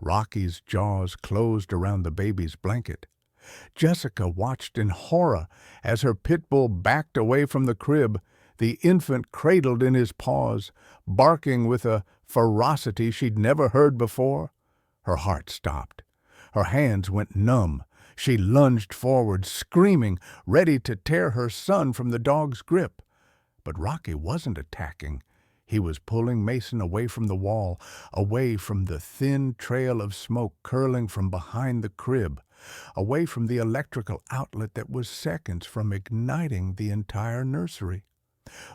Rocky's jaws closed around the baby's blanket. Jessica watched in horror as her pit bull backed away from the crib, the infant cradled in his paws, barking with a ferocity she'd never heard before. Her heart stopped. Her hands went numb. She lunged forward, screaming, ready to tear her son from the dog's grip. But Rocky wasn't attacking. He was pulling Mason away from the wall, away from the thin trail of smoke curling from behind the crib, away from the electrical outlet that was seconds from igniting the entire nursery.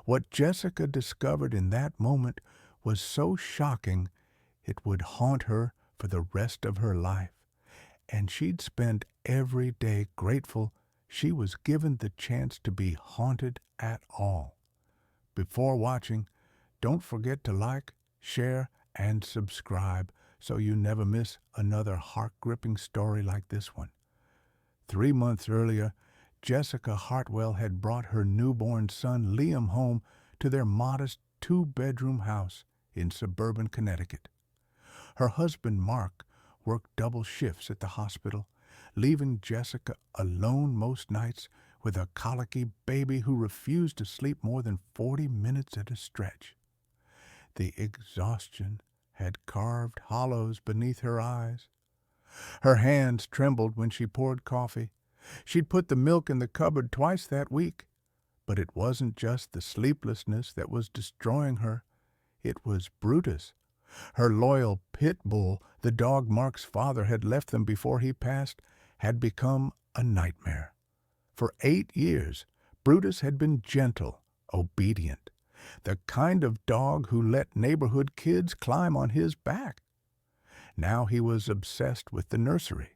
What Jessica discovered in that moment was so shocking it would haunt her for the rest of her life, and she'd spend every day grateful she was given the chance to be haunted at all. Before watching, don't forget to like, share, and subscribe so you never miss another heart-gripping story like this one. 3 months earlier, Jessica Hartwell had brought her newborn son Liam home to their modest 2-bedroom house in suburban Connecticut. Her husband Mark worked double shifts at the hospital, leaving Jessica alone most nights with a colicky baby who refused to sleep more than 40 minutes at a stretch. The exhaustion had carved hollows beneath her eyes. Her hands trembled when she poured coffee. She'd put the milk in the cupboard twice that week. But it wasn't just the sleeplessness that was destroying her. It was Brutus, her loyal pit bull, the dog Mark's father had left them before he passed, had become a nightmare. For 8 years, Brutus had been gentle, obedient, the kind of dog who let neighborhood kids climb on his back. Now he was obsessed with the nursery.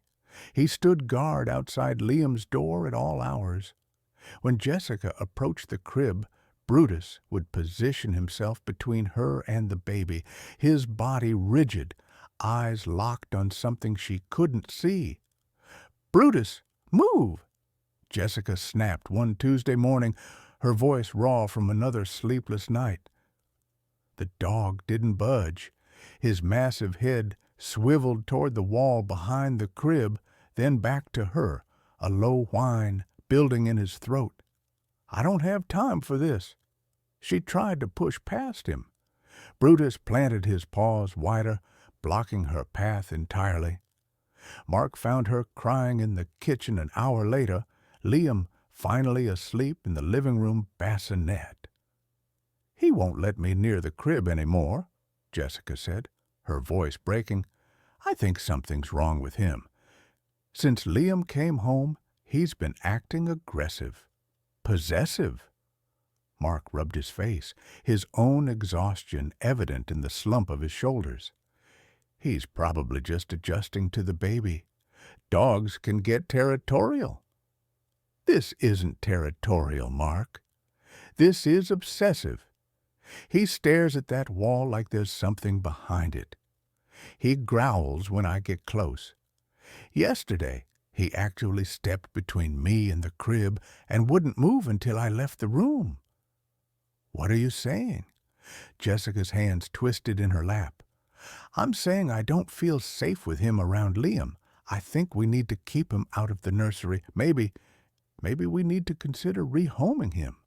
He stood guard outside Liam's door at all hours. When Jessica approached the crib, Brutus would position himself between her and the baby, his body rigid, eyes locked on something she couldn't see. "Brutus, move!" Jessica snapped one Tuesday morning, her voice raw from another sleepless night. The dog didn't budge. His massive head swiveled toward the wall behind the crib, then back to her, a low whine building in his throat. "I don't have time for this." She tried to push past him. Brutus planted his paws wider, blocking her path entirely. Mark found her crying in the kitchen an hour later, Liam finally asleep in the living room bassinet. "He won't let me near the crib anymore," Jessica said, her voice breaking. "I think something's wrong with him. Since Liam came home, he's been acting aggressive, possessive." Mark rubbed his face, his own exhaustion evident in the slump of his shoulders. "He's probably just adjusting to the baby. Dogs can get territorial." "This isn't territorial, Mark. This is obsessive. He stares at that wall like there's something behind it. He growls when I get close. Yesterday, he actually stepped between me and the crib and wouldn't move until I left the room." "What are you saying?" Jessica's hands twisted in her lap. "I'm saying I don't feel safe with him around Liam. I think we need to keep him out of the nursery. Maybe we need to consider rehoming him."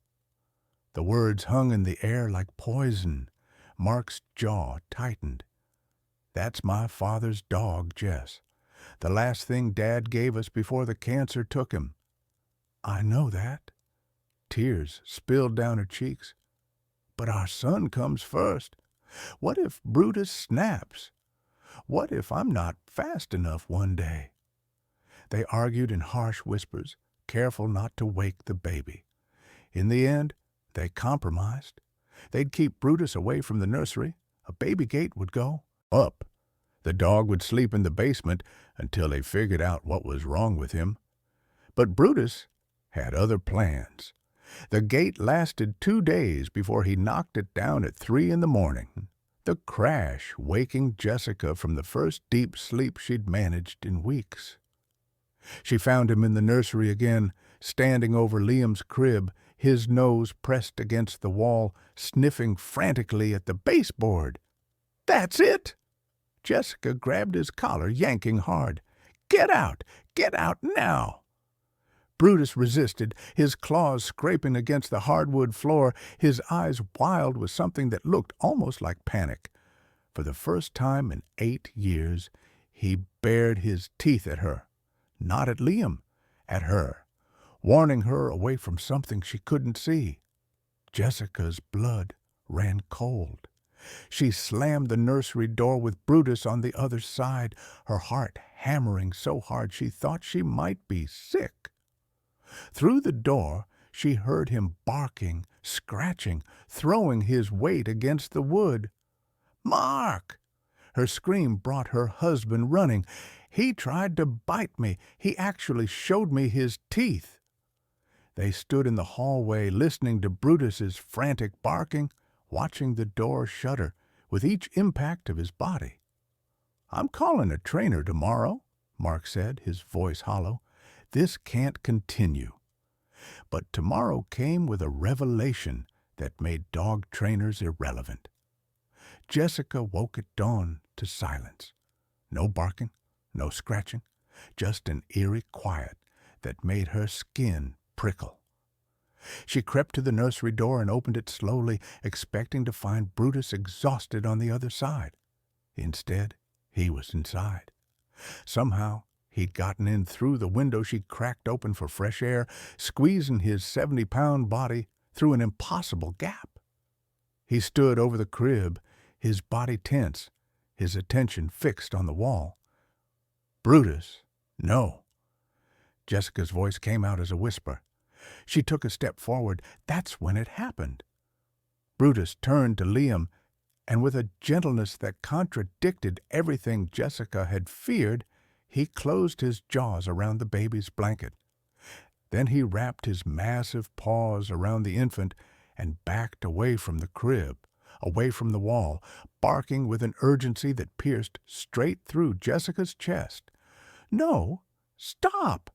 The words hung in the air like poison. Mark's jaw tightened. "That's my father's dog, Jess. The last thing Dad gave us before the cancer took him." "I know that." Tears spilled down her cheeks. "But our son comes first. What if Brutus snaps? What if I'm not fast enough one day?" They argued in harsh whispers, careful not to wake the baby. In the end, they compromised. They'd keep Brutus away from the nursery. A baby gate would go up. The dog would sleep in the basement until they figured out what was wrong with him. But Brutus had other plans. The gate lasted 2 days before he knocked it down at 3 in the morning. The crash waking Jessica from the first deep sleep she'd managed in weeks. She found him in the nursery again, standing over Liam's crib, his nose pressed against the wall, sniffing frantically at the baseboard. "That's it!" Jessica grabbed his collar, yanking hard. "Get out! Get out now!" Brutus resisted, his claws scraping against the hardwood floor, his eyes wild with something that looked almost like panic. For the first time in 8 years, he bared his teeth at her. Not at Liam, at her, warning her away from something she couldn't see. Jessica's blood ran cold. She slammed the nursery door with Brutus on the other side, her heart hammering so hard she thought she might be sick. Through the door, she heard him barking, scratching, throwing his weight against the wood. "Mark!" Her scream brought her husband running. "He tried to bite me. He actually showed me his teeth." They stood in the hallway, listening to Brutus's frantic barking, watching the door shudder with each impact of his body. "I'm calling a trainer tomorrow," Mark said, his voice hollow. "This can't continue." But tomorrow came with a revelation that made dog trainers irrelevant. Jessica woke at dawn to silence. No barking, no scratching, just an eerie quiet that made her skin prickle. She crept to the nursery door and opened it slowly, expecting to find Brutus exhausted on the other side. Instead, he was inside. Somehow, he'd gotten in through the window she cracked open for fresh air, squeezing his 70-pound body through an impossible gap. He stood over the crib, his body tense, his attention fixed on the wall. "Brutus, no." Jessica's voice came out as a whisper. She took a step forward. That's when it happened. Brutus turned to Liam, and with a gentleness that contradicted everything Jessica had feared, he closed his jaws around the baby's blanket. Then he wrapped his massive paws around the infant and backed away from the crib, away from the wall, barking with an urgency that pierced straight through Jessica's chest. "No, stop!"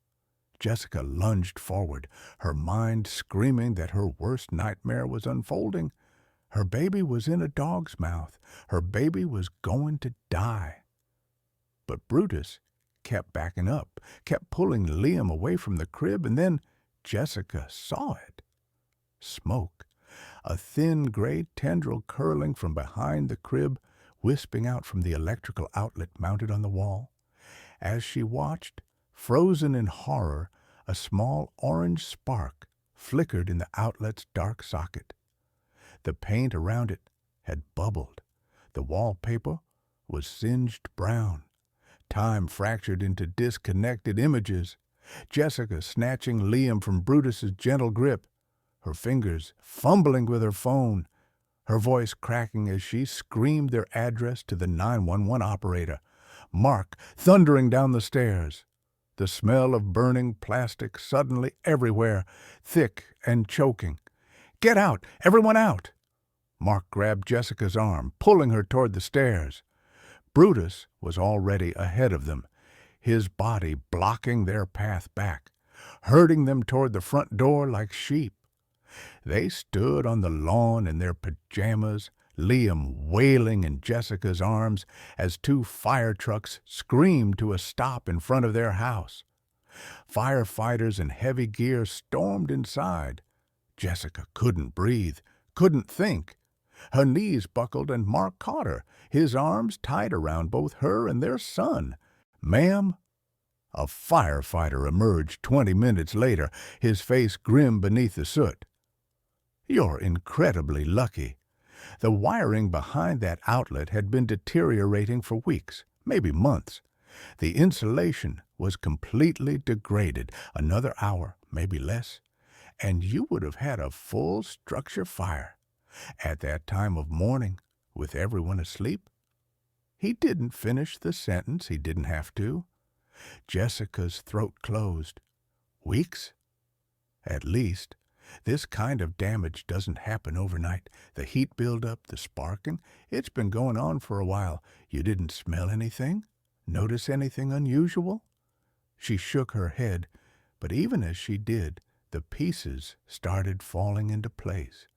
Jessica lunged forward, her mind screaming that her worst nightmare was unfolding. Her baby was in a dog's mouth. Her baby was going to die. But Brutus kept backing up, kept pulling Liam away from the crib, and then Jessica saw it. Smoke, a thin gray tendril curling from behind the crib, wisping out from the electrical outlet mounted on the wall. As she watched, frozen in horror, a small orange spark flickered in the outlet's dark socket. The paint around it had bubbled. The wallpaper was singed brown. Time fractured into disconnected images. Jessica snatching Liam from Brutus's gentle grip, her fingers fumbling with her phone, her voice cracking as she screamed their address to the 911 operator. Mark thundering down the stairs. The smell of burning plastic suddenly everywhere, thick and choking. "Get out! Everyone out!" Mark grabbed Jessica's arm, pulling her toward the stairs. Brutus was already ahead of them, his body blocking their path back, herding them toward the front door like sheep. They stood on the lawn in their pajamas, Liam wailing in Jessica's arms as 2 fire trucks screamed to a stop in front of their house. Firefighters in heavy gear stormed inside. Jessica couldn't breathe, couldn't think. Her knees buckled and Mark caught her, his arms tight around both her and their son. "Ma'am?" A firefighter emerged 20 minutes later, his face grim beneath the soot. "You're incredibly lucky." The wiring behind that outlet had been deteriorating for weeks, maybe months. The insulation was completely degraded. Another hour, maybe less, and you would have had a full structure fire. At that time of morning, with everyone asleep? He didn't finish the sentence. He didn't have to. Jessica's throat closed. Weeks? At least. This kind of damage doesn't happen overnight. The heat buildup, the sparking, it's been going on for a while. You didn't smell anything? Notice anything unusual? She shook her head, but even as she did, the pieces started falling into place.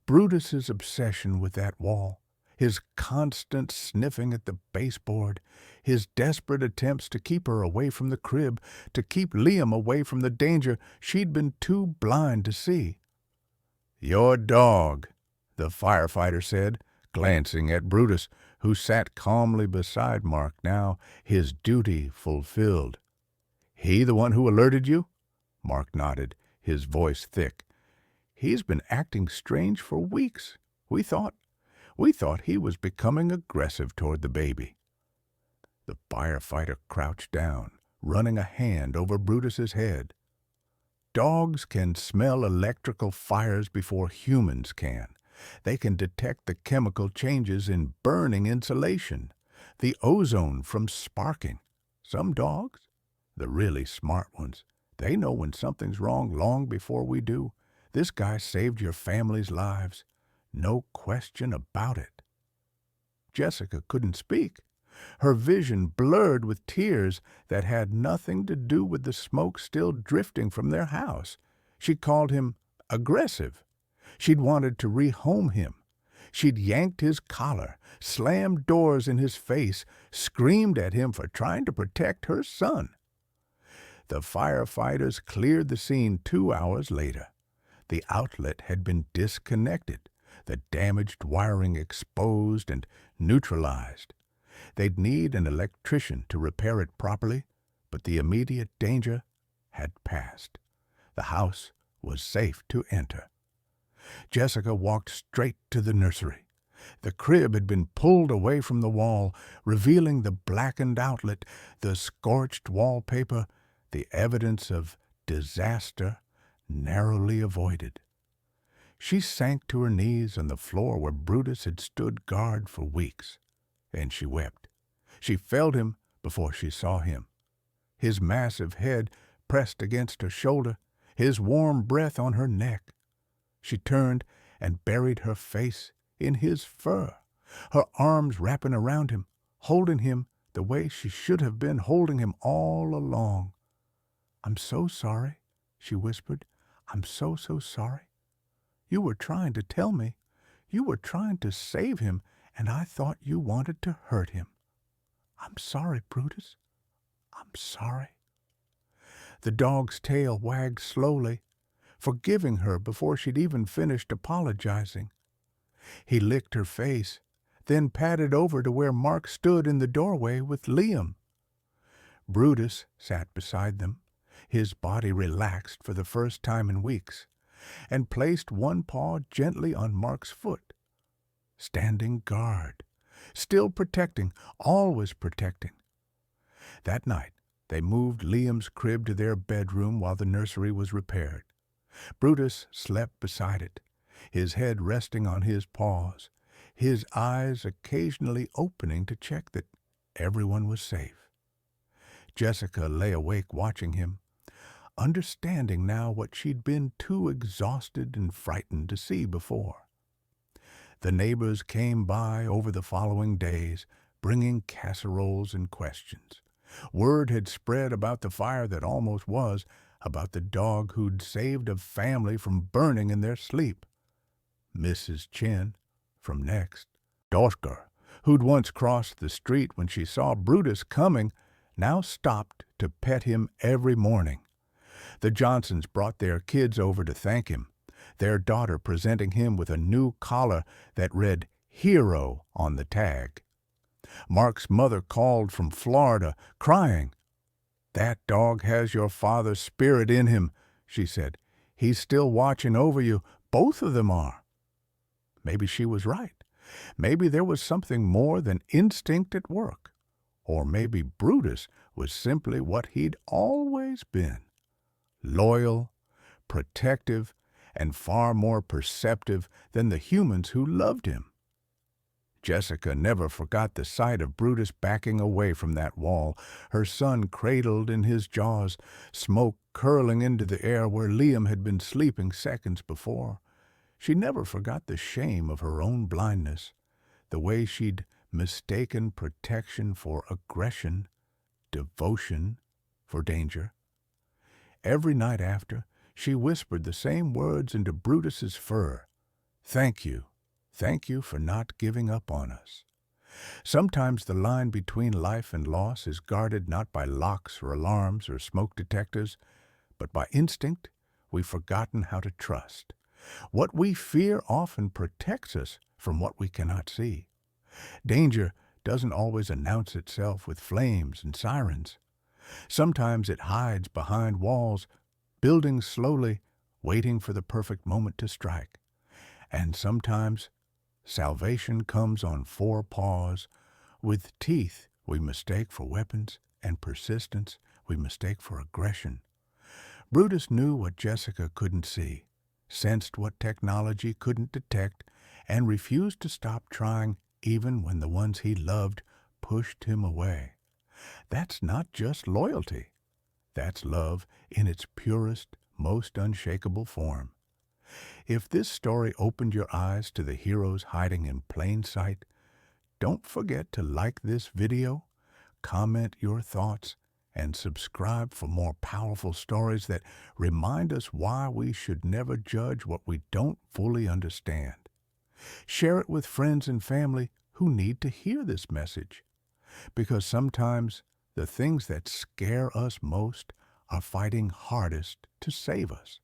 Brutus's obsession with that wall, his constant sniffing at the baseboard, his desperate attempts to keep her away from the crib, to keep Liam away from the danger she'd been too blind to see. "Your dog," the firefighter said, glancing at Brutus, who sat calmly beside Mark now, his duty fulfilled. "He the one who alerted you?" Mark nodded, his voice thick. "He's been acting strange for weeks. We thought he was becoming aggressive toward the baby." The firefighter crouched down, running a hand over Brutus's head. "Dogs can smell electrical fires before humans can. They can detect the chemical changes in burning insulation, the ozone from sparking. Some dogs, the really smart ones, they know when something's wrong long before we do. This guy saved your family's lives. No question about it." Jessica couldn't speak. Her vision blurred with tears that had nothing to do with the smoke still drifting from their house. She called him aggressive. She'd wanted to rehome him. She'd yanked his collar, slammed doors in his face, screamed at him for trying to protect her son. The firefighters cleared the scene 2 hours later. The outlet had been disconnected, the damaged wiring exposed and neutralized. They'd need an electrician to repair it properly, but the immediate danger had passed. The house was safe to enter. Jessica walked straight to the nursery. The crib had been pulled away from the wall, revealing the blackened outlet, the scorched wallpaper, the evidence of disaster narrowly avoided. She sank to her knees on the floor where Brutus had stood guard for weeks, and she wept. She felt him before she saw him. His massive head pressed against her shoulder, his warm breath on her neck. She turned and buried her face in his fur, her arms wrapping around him, holding him the way she should have been holding him all along. "I'm so sorry," she whispered. "I'm so sorry. You were trying to tell me. You were trying to save him, and I thought you wanted to hurt him. I'm sorry, Brutus. I'm sorry." The dog's tail wagged slowly, forgiving her before she'd even finished apologizing. He licked her face, then padded over to where Mark stood in the doorway with Liam. Brutus sat beside them, his body relaxed for the first time in weeks, and placed one paw gently on Mark's foot. Standing guard, still protecting, always protecting. That night, they moved Liam's crib to their bedroom while the nursery was repaired. Brutus slept beside it, his head resting on his paws, his eyes occasionally opening to check that everyone was safe. Jessica lay awake watching him, understanding now what she'd been too exhausted and frightened to see before. The neighbors came by over the following days, bringing casseroles and questions. Word had spread about the fire that almost was, about the dog who'd saved a family from burning in their sleep. Mrs. Chin, from next. Dosker, who'd once crossed the street when she saw Brutus coming, now stopped to pet him every morning. The Johnsons brought their kids over to thank him, their daughter presenting him with a new collar that read "Hero" on the tag. Mark's mother called from Florida, crying. "That dog has your father's spirit in him," she said. "He's still watching over you. Both of them are." Maybe she was right. Maybe there was something more than instinct at work. Or maybe Brutus was simply what he'd always been. Loyal, protective, and far more perceptive than the humans who loved him. Jessica never forgot the sight of Brutus backing away from that wall, her son cradled in his jaws, smoke curling into the air where Liam had been sleeping seconds before. She never forgot the shame of her own blindness, the way she'd mistaken protection for aggression, devotion for danger. Every night after, she whispered the same words into Brutus's fur. "Thank you. Thank you for not giving up on us. Sometimes the line between life and loss is guarded not by locks or alarms or smoke detectors, but by instinct we've forgotten how to trust. What we fear often protects us from what we cannot see. Danger doesn't always announce itself with flames and sirens. Sometimes it hides behind walls, building slowly, waiting for the perfect moment to strike. And sometimes salvation comes on four paws, with teeth we mistake for weapons and persistence we mistake for aggression. Brutus knew what Jessica couldn't see, sensed what technology couldn't detect, and refused to stop trying even when the ones he loved pushed him away. That's not just loyalty. That's love in its purest, most unshakable form. If this story opened your eyes to the heroes hiding in plain sight, don't forget to like this video, comment your thoughts, and subscribe for more powerful stories that remind us why we should never judge what we don't fully understand. Share it with friends and family who need to hear this message, because sometimes the things that scare us most are fighting hardest to save us.